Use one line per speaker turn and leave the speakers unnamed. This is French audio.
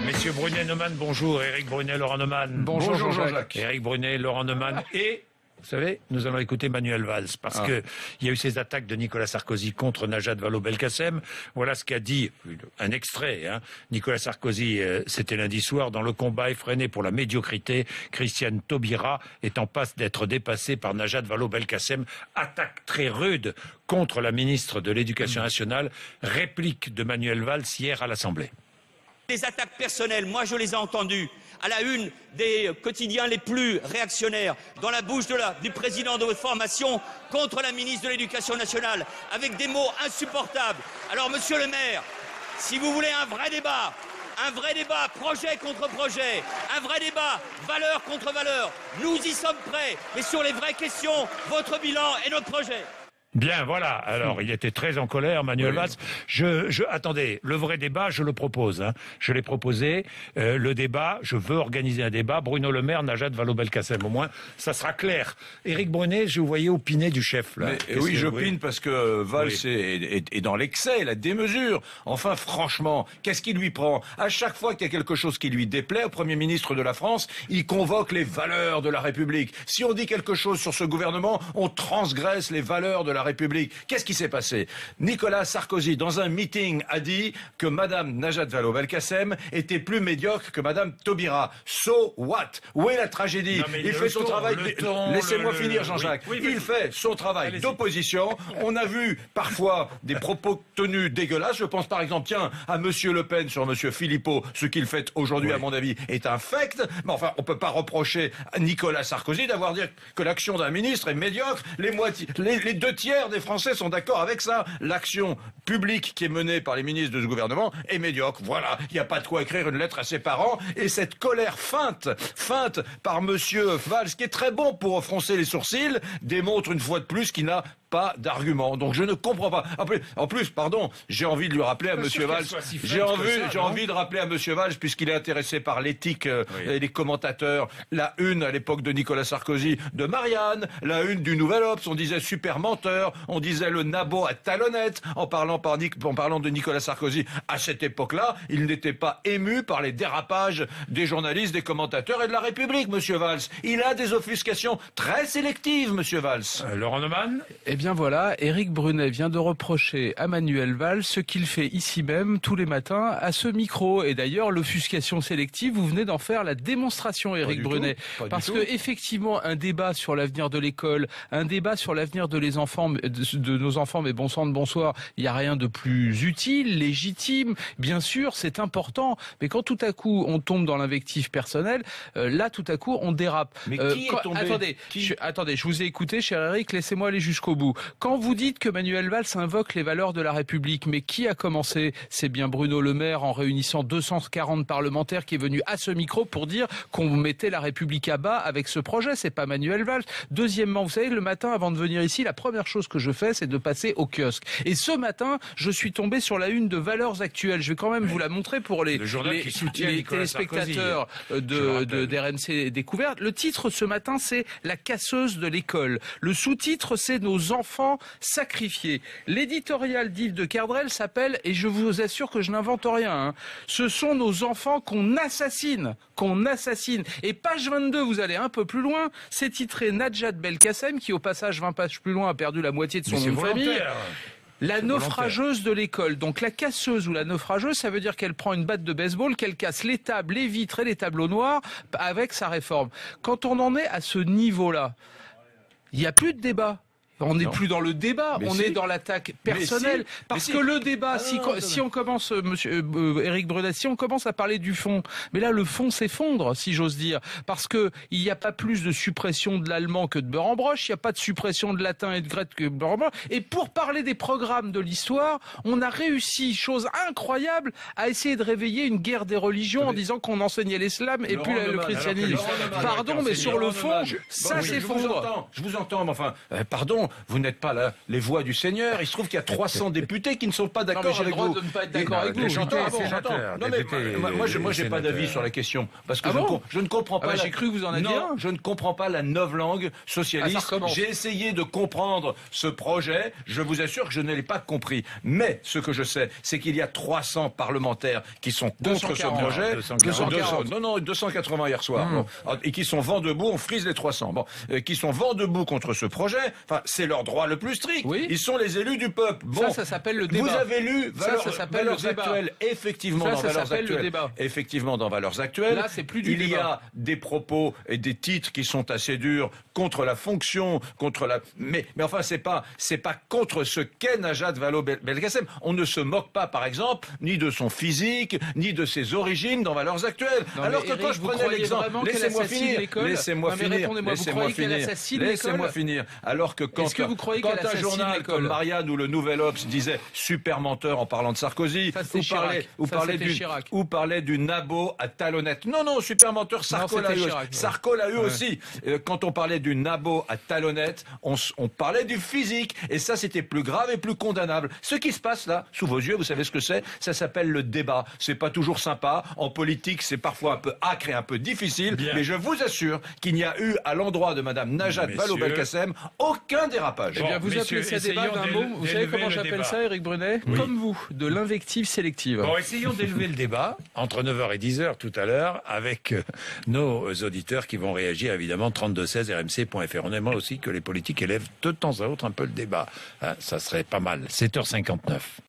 Messieurs Brunet-Neumann, bonjour. Éric Brunet, Laurent Neumann.
Bonjour Jean-Jacques.
Éric Brunet, Laurent Neumann et... Vous savez, nous allons écouter Manuel Valls parce que il y a eu ces attaques de Nicolas Sarkozy contre Najat Vallaud-Belkacem. Voilà ce qu'a dit un extrait. Nicolas Sarkozy, c'était lundi soir, dans le combat effréné pour la médiocrité, Christiane Taubira est en passe d'être dépassée par Najat Vallaud-Belkacem. Attaque très rude contre la ministre de l'Éducation nationale. Réplique de Manuel Valls hier à l'Assemblée.
Les attaques personnelles, moi je les ai entendues à la une des quotidiens les plus réactionnaires, dans la bouche du président de votre formation, contre la ministre de l'Éducation nationale, avec des mots insupportables. Alors monsieur le maire, si vous voulez un vrai débat, projet contre projet, un vrai débat, valeur contre valeur, nous y sommes prêts, mais sur les vraies questions, votre bilan et notre projet.
Bien, voilà. Alors, il était très en colère, Manuel Valls. Attendez, le vrai débat, je le propose. Je l'ai proposé. Le débat, je veux organiser un débat. Bruno Le Maire, Najat Vallaud-Belkacem. Au moins, ça sera clair. Éric Brunet, je vous voyais opiner du chef, là.
Oui, j'opine parce que Valls est dans l'excès, la démesure. Enfin, franchement, qu'est-ce qui lui prend? À chaque fois qu'il y a quelque chose qui lui déplaît au Premier ministre de la France, il convoque les valeurs de la République. Si on dit quelque chose sur ce gouvernement, on transgresse les valeurs de la République. Qu'est-ce qui s'est passé? Nicolas Sarkozy, dans un meeting, a dit que Madame Najat Vallaud-Belkacem était plus médiocre que Madame Taubira. So what? Où est la tragédie? Il fait son travail. Laissez-moi finir, Jean-Jacques. Il fait son travail d'opposition. On a vu parfois des propos tenus dégueulasses. Je pense par exemple, à Monsieur Le Pen sur Monsieur Philippot. Ce qu'il fait aujourd'hui, à mon avis, est infect. Mais enfin, on peut pas reprocher à Nicolas Sarkozy d'avoir dit que l'action d'un ministre est médiocre. Les deux tiers des Français sont d'accord avec ça. L'action publique qui est menée par les ministres de ce gouvernement est médiocre. Voilà, il n'y a pas de quoi écrire une lettre à ses parents. Et cette colère feinte par Monsieur Valls, qui est très bon pour froncer les sourcils, démontre une fois de plus qu'il n'a pas d'argument. Donc je ne comprends pas. En plus, pardon, j'ai envie de lui rappeler à Monsieur Valls, j'ai envie de rappeler à Monsieur Valls, puisqu'il est intéressé par l'éthique et les commentateurs, la une à l'époque de Nicolas Sarkozy de Marianne, la une du Nouvel Obs, on disait super menteur, on disait le nabot à talonnette, en parlant de Nicolas Sarkozy. À cette époque-là, il n'était pas ému par les dérapages des journalistes, des commentateurs et de la République, Monsieur Valls. Il a des offuscations très sélectives, Monsieur Valls.
Laurent Neumann?
Eh bien voilà, Éric Brunet vient de reprocher à Manuel Valls ce qu'il fait ici même tous les matins à ce micro. Et d'ailleurs, l'offuscation sélective, vous venez d'en faire la démonstration, Éric Brunet. Parce que effectivement, un débat sur l'avenir de l'école, un débat sur l'avenir de nos enfants, mais bon sang de bonsoir, il n'y a rien de plus utile, légitime. Bien sûr, c'est important. Mais quand tout à coup on tombe dans l'invective personnelle, là tout à coup on dérape.
Mais qui est tombé?
Attendez, je vous ai écouté, cher Éric, laissez-moi aller jusqu'au bout. Quand vous dites que Manuel Valls invoque les valeurs de la République, mais qui a commencé? C'est bien Bruno Le Maire, en réunissant 240 parlementaires, qui est venu à ce micro pour dire qu'on mettait la République à bas avec ce projet. C'est pas Manuel Valls. Deuxièmement, vous savez, le matin, avant de venir ici, la première chose que je fais, c'est de passer au kiosque. Et ce matin, je suis tombé sur la une de Valeurs Actuelles. Je vais quand même vous la montrer pour les téléspectateurs d'RMC Découverte. Le titre ce matin, c'est La casseuse de l'école. Le sous-titre, c'est Nos enfants sacrifiés. L'éditorial d'Yves de Kerdrel s'appelle, et je vous assure que je n'invente rien, ce sont nos enfants qu'on assassine. Et page 22, vous allez un peu plus loin, c'est titré Najat Belkacem, qui au passage 20 pages plus loin a perdu la moitié de son nom de famille. La naufrageuse de l'école. Donc la casseuse ou la naufrageuse, ça veut dire qu'elle prend une batte de baseball, qu'elle casse les tables, les vitres et les tableaux noirs avec sa réforme. Quand on en est à ce niveau-là, il n'y a plus de débat. On n'est plus dans le débat, on est dans l'attaque personnelle. Parce que le débat, si on commence, monsieur Éric Brunet, si on commence à parler du fond, mais là le fond s'effondre, si j'ose dire, parce que il n'y a pas plus de suppression de l'allemand que de beurre en broche, il n'y a pas de suppression de latin et de grec que de beurre en broche. Et pour parler des programmes de l'histoire, on a réussi, chose incroyable, à essayer de réveiller une guerre des religions en disant qu'on enseignait l'islam et puis le christianisme. Pardon, mais sur le fond, ça s'effondre.
Je vous entends, mais enfin, pardon. attention, vous n'êtes pas là les voix du Seigneur. Il se trouve qu'il y a 300 députés qui ne sont pas d'accord avec vous.
J'ai le droit de ne pas être d'accord avec vous.
J'entends. Non mais moi j'ai pas d'avis sur la question parce que je ne comprends pas.
J'ai cru que vous en aviez un.
Je ne comprends pas la novlangue socialiste. J'ai essayé de comprendre ce projet. Je vous assure que je ne l'ai pas compris. Mais ce que je sais, c'est qu'il y a 300 parlementaires qui sont contre ce projet. 280 hier soir. Bon, et qui sont vent debout. On frise les 300. Bon, qui sont vent debout contre ce projet. Enfin, c'est leur droit le plus strict.
Oui.
Ils sont les élus du peuple. Bon,
ça s'appelle le débat.
Vous avez lu Valeurs actuelles. Effectivement, dans Valeurs actuelles. Effectivement, dans Valeurs actuelles.
Là, c'est plus du débat.
Il y a des propos et des titres qui sont assez durs contre la fonction, contre la. Mais enfin, c'est pas contre ce qu'est Najat Vallaud-Belkacem. On ne se moque pas, par exemple, ni de son physique, ni de ses origines dans Valeurs actuelles.
Non,
alors que
Éric,
quand je prenais l'exemple, laissez-moi finir. Alors que quand un journal comme Marianne ou le Nouvel Obs disait super menteur en parlant de Sarkozy, ou parlait du nabot à talonnette. Non, super menteur, Sarko l'a eu aussi. Quand on parlait du nabot à talonnette, on parlait du physique. Et ça, c'était plus grave et plus condamnable. Ce qui se passe là, sous vos yeux, vous savez ce que c'est? Ça s'appelle le débat. C'est pas toujours sympa. En politique, c'est parfois un peu acre et un peu difficile. Bien. Mais je vous assure qu'il n'y a eu, à l'endroit de madame Najat Vallaud-Belkacem, aucun dérapage.
Eh bien, vous appelez ça débat d'un mot. Vous savez comment j'appelle ça, Éric Brunet? Comme vous, de l'invective sélective.
Bon, essayons d'élever le débat entre 9h et 10h tout à l'heure avec nos auditeurs qui vont réagir, évidemment, 3216 rmc.fr. On aimerait aussi que les politiques élèvent de temps à autre un peu le débat. Hein, ça serait pas mal. 7h59.